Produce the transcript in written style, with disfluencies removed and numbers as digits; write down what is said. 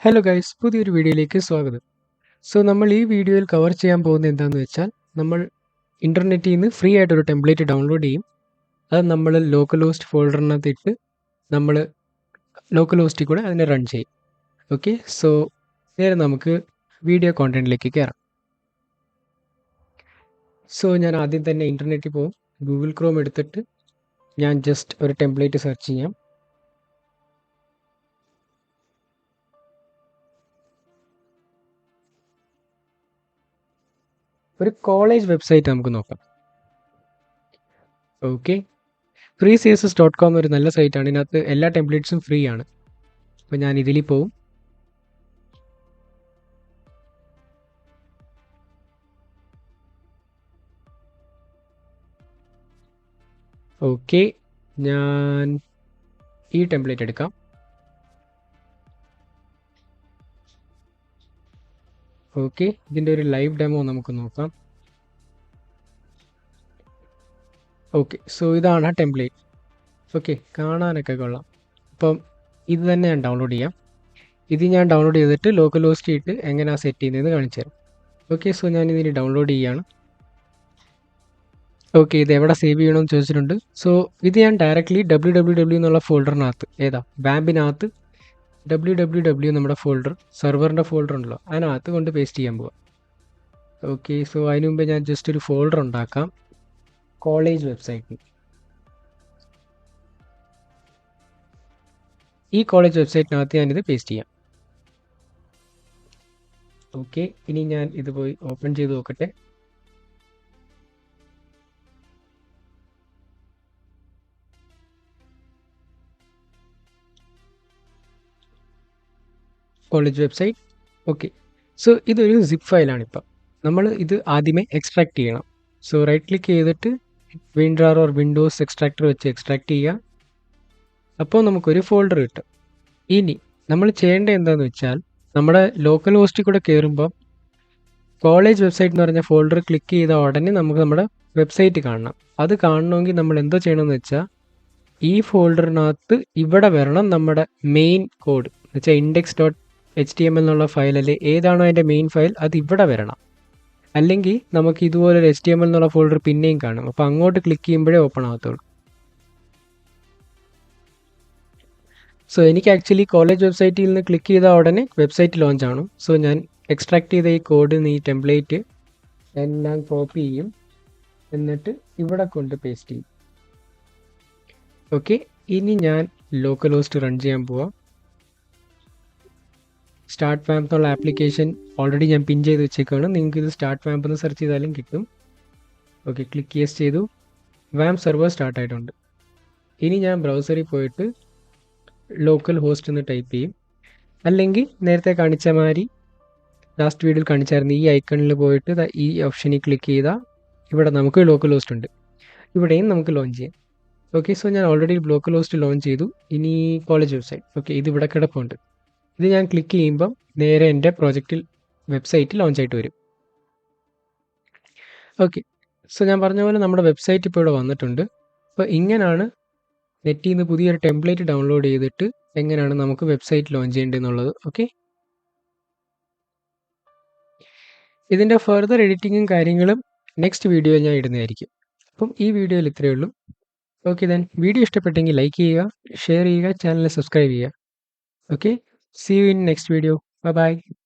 Hello guys, പുതിയൊരു വീഡിയോയിലേക്ക് സ്വാഗതം. നമ്മൾ ഈ വീഡിയോയിൽ കവർ ചെയ്യാൻ പോകുന്നത് എന്താണെന്ന് വെച്ചാൽ, നമ്മൾ ഇൻ്റർനെറ്റിൽ നിന്ന് ഫ്രീ ആയിട്ടൊരു ടെംപ്ലേറ്റ് ഡൗൺലോഡ് ചെയ്യും. അത് നമ്മൾ ലോക്കൽ ഹോസ്റ്റ് ഫോൾഡറിനകത്ത് ഇട്ട് നമ്മൾ ലോക്കൽ ഹോസ്റ്റിൽ കൂടെ അതിനെ റൺ ചെയ്യും. ഓക്കെ, നേരെ നമുക്ക് വീഡിയോ കോണ്ടന്റിലേക്ക് കയറാം. ഞാൻ ആദ്യം തന്നെ ഇൻ്റർനെറ്റിൽ പോകും. ഗൂഗിൾ ക്രോം എടുത്തിട്ട് ഞാൻ ജസ്റ്റ് ഒരു ടെംപ്ലേറ്റ് സെർച്ച് ചെയ്യാം. ഒരു കോളേജ് വെബ്സൈറ്റ് നമുക്ക് നോക്കാം. ഓക്കെ, freecss.com ഒരു നല്ല സൈറ്റാണ്. ഇതിനകത്ത് എല്ലാ ടെംപ്ലേറ്റ്സും ഫ്രീ ആണ്. അപ്പോൾ ഞാൻ ഇതിൽ പോവും. ഓക്കെ, ഞാൻ ഈ ടെംപ്ലേറ്റ് എടുക്കാം. ഓക്കെ, ഇതിൻ്റെ ഒരു ലൈവ് ഡെമോ നമുക്ക് നോക്കാം. ഓക്കെ, ഇതാണ് ആ ടെംപ്ലേറ്റ്. ഓക്കെ, കാണാനൊക്കെ കൊള്ളാം. അപ്പം ഇത് തന്നെ ഞാൻ ഡൗൺലോഡ് ചെയ്യാം. ഇത് ഞാൻ ഡൗൺലോഡ് ചെയ്തിട്ട് ലോക്കൽ ഹോസ്റ്റ് ഇട്ട് എങ്ങനെയാണ് സെറ്റ് ചെയ്യുന്നതെന്ന് കാണിച്ചു തരാം. ഓക്കെ, ഞാൻ ഇതിന് ഡൗൺലോഡ് ചെയ്യുകയാണ്. ഓക്കെ, ഇത് എവിടെ സേവ് ചെയ്യണമെന്ന് ചോദിച്ചിട്ടുണ്ട്. ഇത് ഞാൻ ഡയറക്റ്റ്ലി www എന്നുള്ള ഫോൾഡറിനകത്ത്, വാമ്പിനകത്ത് www നമ്മുടെ ഫോൾഡർ, സെർവറിൻ്റെ ഫോൾഡർ ഉണ്ടല്ലോ, അതിനകത്ത് കൊണ്ട് പേസ്റ്റ് ചെയ്യാൻ പോവാം. ഓക്കെ, അതിന് മുമ്പ് ഞാൻ ജസ്റ്റ് ഒരു ഫോൾഡർ ഉണ്ടാക്കാം. College website. ഈ കോളേജ് വെബ്സൈറ്റിനകത്ത് ഞാനിത് പേസ്റ്റ് ചെയ്യാം. ഓക്കെ, ഇനി ഞാൻ ഇത് പോയി ഓപ്പൺ ചെയ്ത് നോക്കട്ടെ. College website. ഓക്കെ, ഇതൊരു സിപ്പ് ഫയലാണ്. ഇപ്പം നമ്മൾ ഇത് ആദ്യമേ എക്സ്ട്രാക്ട് ചെയ്യണം. റൈറ്റ് ക്ലിക്ക് ചെയ്തിട്ട് വിൻഡാർ ഓർ വിൻഡോസ് എക്സ്ട്രാക്ടർ വെച്ച് എക്സ്ട്രാക്ട് ചെയ്യുക. അപ്പോൾ നമുക്കൊരു ഫോൾഡർ കിട്ടും. ഇനി നമ്മൾ ചെയ്യേണ്ടത് എന്താണെന്ന് വെച്ചാൽ, നമ്മുടെ ലോക്കൽ ഹോസ്റ്റിൽ കൂടെ കയറുമ്പോൾ കോളേജ് വെബ്സൈറ്റ് എന്ന് പറഞ്ഞ ഫോൾഡർ ക്ലിക്ക് ചെയ്ത ഉടനെ നമുക്ക് നമ്മുടെ വെബ്സൈറ്റ് കാണണം. അത് കാണണമെങ്കിൽ നമ്മൾ എന്തോ ചെയ്യണമെന്ന് വെച്ചാൽ, ഈ ഫോൾഡറിനകത്ത് ഇവിടെ വരണം നമ്മുടെ മെയിൻ കോഡ് എന്ന് വെച്ചാൽ index.html എന്നുള്ള ഫയലിൽ ഏതാണോ അതിൻ്റെ മെയിൻ ഫയൽ അത് ഇവിടെ വരണം. അല്ലെങ്കിൽ നമുക്ക് ഇതുപോലെ HTML എന്നുള്ള ഫോൾഡർ പിന്നെയും കാണും. അപ്പോൾ അങ്ങോട്ട് ക്ലിക്ക് ചെയ്യുമ്പോഴേ ഓപ്പൺ ആകത്തുള്ളൂ. എനിക്ക് ആക്ച്വലി കോളേജ് വെബ്സൈറ്റിൽ നിന്ന് ക്ലിക്ക് ചെയ്ത ഉടനെ വെബ്സൈറ്റ് ലോഞ്ച് ആണ്. ഞാൻ എക്സ്ട്രാക്ട് ചെയ്ത ഈ കോഡ് ഈ ടെംപ്ലേറ്റ് എല്ലാം കോപ്പി ചെയ്യും, എന്നിട്ട് ഇവിടെ കൊണ്ട് പേസ്റ്റ് ചെയ്യും. ഓക്കെ, ഇനി ഞാൻ ലോക്കൽ ഹോസ്റ്റ് റൺ ചെയ്യാൻ പോവാം. സ്റ്റാർട്ട് വാമ്പ് എന്നുള്ള ആപ്ലിക്കേഷൻ ഓൾറെഡി ഞാൻ പിൻ ചെയ്ത് വെച്ചേക്കാണ്. നിങ്ങൾക്ക് ഇത് സ്റ്റാർട്ട് വാമ്പ് എന്ന് സെർച്ച് ചെയ്താലും കിട്ടും. ഓക്കെ, ക്ലിക്ക് യെസ് ചെയ്തു. വാമ്പ് സെർവർ സ്റ്റാർട്ട് ആയിട്ടുണ്ട്. ഇനി ഞാൻ ബ്രൗസറിൽ പോയിട്ട് ലോക്കൽ ഹോസ്റ്റ് എന്ന് ടൈപ്പ് ചെയ്യും. അല്ലെങ്കിൽ നേരത്തെ കാണിച്ച മാതിരി ലാസ്റ്റ് വീഡിയോയിൽ കാണിച്ചായിരുന്നു, ഈ ഐക്കണിൽ പോയിട്ട് ഈ ഓപ്ഷനിൽ ക്ലിക്ക് ചെയ്താൽ ഇവിടെ നമുക്ക് ലോക്കൽ ഹോസ്റ്റ് ഉണ്ട്. ഇവിടെയും നമുക്ക് ലോഞ്ച് ചെയ്യാം. ഓക്കെ, ഞാൻ ഓൾറെഡി ലോക്കൽ ഹോസ്റ്റ് ലോഞ്ച് ചെയ്തു. ഇനി കോളേജ് വെബ്സൈറ്റ്. ഓക്കെ, ഇത് ഇവിടെ കിടപ്പുണ്ട്. ഇത് ഞാൻ ക്ലിക്ക് ചെയ്യുമ്പം നേരെ എൻ്റെ പ്രോജക്റ്റിൽ വെബ്സൈറ്റ് ലോഞ്ച് ആയിട്ട് വരും. ഓക്കെ, ഞാൻ പറഞ്ഞ പോലെ നമ്മുടെ വെബ്സൈറ്റ് ഇപ്പോൾ ഇവിടെ വന്നിട്ടുണ്ട്. അപ്പോൾ ഇങ്ങനെയാണ് നെറ്റിൽ നിന്ന് പുതിയൊരു ടെംപ്ലേറ്റ് ഡൗൺലോഡ് ചെയ്തിട്ട് എങ്ങനെയാണ് നമുക്ക് വെബ്സൈറ്റ് ലോഞ്ച് ചെയ്യേണ്ടതെന്നുള്ളത്. ഓക്കെ, ഇതിൻ്റെ ഫർദർ എഡിറ്റിങ്ങും കാര്യങ്ങളും നെക്സ്റ്റ് വീഡിയോയിൽ ഞാൻ ഇടുന്നതായിരിക്കും. അപ്പം ഈ വീഡിയോയിൽ ഇത്രയേ ഉള്ളൂ. ഓക്കെ, വീഡിയോ ഇഷ്ടപ്പെട്ടെങ്കിൽ ലൈക്ക് ചെയ്യുക, ഷെയർ ചെയ്യുക, ചാനൽ സബ്സ്ക്രൈബ് ചെയ്യുക. Okay, see you in next video. Bye bye.